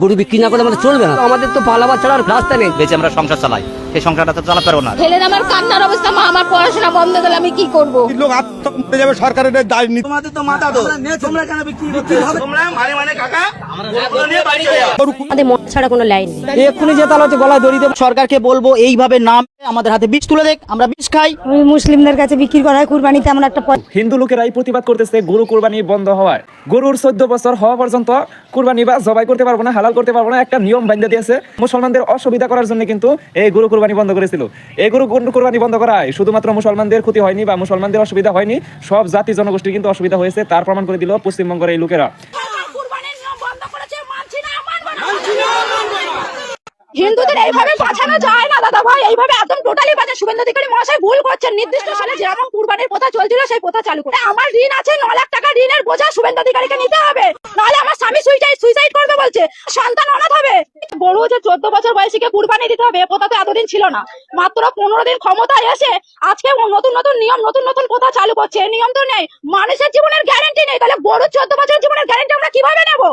গরু বিক্রি না করলে আমাদের চলবে না, আমাদের তো পালাবার ছাড়া আর রাস্তা নেই। বেঁচে আমরা সংসার চালাই, সেই সংসারটা তো চালাতে পারবো না। ছেলের আমার কান্নার অবস্থা, মা আমার পড়াশোনা বন্ধ গেলে আমি কি করব? লোক আত্মহত্যা যাবে, সরকারের দায় নি। তোমাদের তো মাথা তো তোমরা কেন বিক্রি করতে তোমরা মানে কাকা গরুগুলো নিয়ে বাড়ি চলে যাও। আমাদের মন ছাড়া কোনো লাইন নেই। এক্ষুনি যে তালা হচ্ছে গলায় দড়ি দেব। সরকারকে বলবো এইভাবে নাম আমাদের হাতে বীজ তুলে দেখ, আমরা বীজ খাই। ওই মুসলিমদের কাছে বিক্রি করা হয় কুরবানিতে এমন একটা হিন্দু লোকেরাই প্রতিবাদ করতেছে গরু কুরবানি বন্ধ হওয়ায়। গরুর 14 বছর হওয়া পর্যন্ত কুরবানি বা জবাই করতে পারবো না, হালাল করতে পারবো না, একটা নিয়ম বান্ধা দিয়েছে। মুসলমানদের অসুবিধা করার জন্য কিন্তু এই গরু কুরবানি বন্ধ করেছিল। এই গরু কুরবানি বন্ধ করায় শুধুমাত্র মুসলমানদের ক্ষতি হয়নি বা মুসলমানদের অসুবিধা হয়নি, সব জাতি জনগোষ্ঠীর কিন্তু অসুবিধা হয়েছে। তার প্রমাণ করে দিল পশ্চিমবঙ্গের এই লোকেরা। হিন্দুদের এইভাবে বাঁচানো যায় না দাদা ভাই, এইভাবে একদম টোটালি বাঁচা। শুভেন্দু অধিকারী মহাশয় ভুল করছেন। নির্দিষ্ট সালে যেমন কুরবানির প্রথা চলছিল সেই প্রথা চালু করে। আমার ঋণ আছে 9 লাখ টাকা, ঋণের বোঝা শুভেন্দু অধিকারীকে নিতে হবে, নাহলে আমার স্বামী সুইসাইড করবে বলছে, সন্তান অনাথ হবে। বড় যে 14 বছর বয়সীকে কুরবানি দিতে হবে, এ প্রথা তো এতদিন ছিল না। মাত্র 15 দিন ক্ষমতায় এসে আজকে নতুন নতুন নিয়ম, নতুন নতুন প্রথা চালু করছে। এই নিয়ম তো নেই, মানুষের জীবনের গ্যারান্টি নেই। তাহলে বড় 14 বছরের জীবনের গ্যারান্টি আমরা কিভাবে নেবো?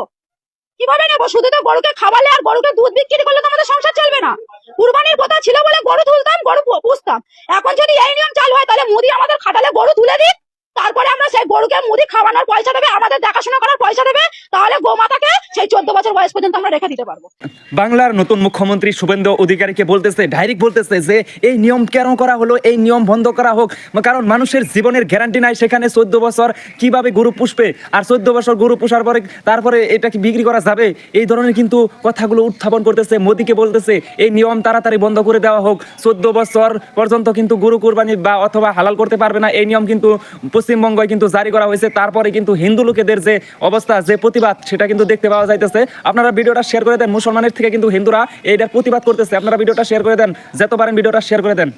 শুধু তো গরুকে খাওয়ালে আর গরুকে দুধ বিক্রি করলে তো আমাদের সংসার চলবে না। কুরবানির কথা ছিল বলে গরু তুলতাম, গরু পুষতাম। এখন যদি এই নিয়ম চালু হয়, তাহলে মুদি আমাদের খাটালে গরু তুলে দিক, তারপরে আমরা সেই গরুকে মুদি খাওয়ানোর পয়সা দেবে, আমাদের দেখাশোনা করার পয়সা দেবে, তাহলে গোমাতাকে সেই 14 বছর বয়স পর্যন্ত আমরা রেখে দিতে পারবো। বাংলার নতুন মুখ্যমন্ত্রী শুভেন্দু অধিকারীকে বলতেছে, ডাইরেক্ট বলতেছে যে এই নিয়ম কেন করা হলো, এই নিয়ম বন্ধ করা হোক। কারণ মানুষের জীবনের গ্যারান্টি নাই। সেখানে 14 বছর কিভাবে গরু পুষবে, আর 14 বছর গরু পুষার পরে তারপরে এটা কি বিক্রি করা যাবে? এই ধরনের কিন্তু কথাগুলো উত্থাপন করতেছে। মোদীকে বলতেছে এই নিয়ম তাড়াতাড়ি বন্ধ করে দেওয়া হোক। 14 বছর পর্যন্ত কিন্তু গরু কুরবানি বা অথবা হালাল করতে পারবে না, এই নিয়ম কিন্তু পশ্চিমবঙ্গে কিন্তু জারি করা হয়েছে। তারপরে কিন্তু হিন্দু লোকেদের যে অবস্থা, যে প্রতিবাদ, সেটা কিন্তু দেখতে পাওয়া যাইতেছে। আপনারা ভিডিওটা শেয়ার করে দেন। মুসলমানের থেকে কিন্তু হিন্দুরা এইটার প্রতিবাদ করতেছে। আপনারা ভিডিওটা শেয়ার করে দেন, যত পারেন ভিডিওটা শেয়ার করে দেন।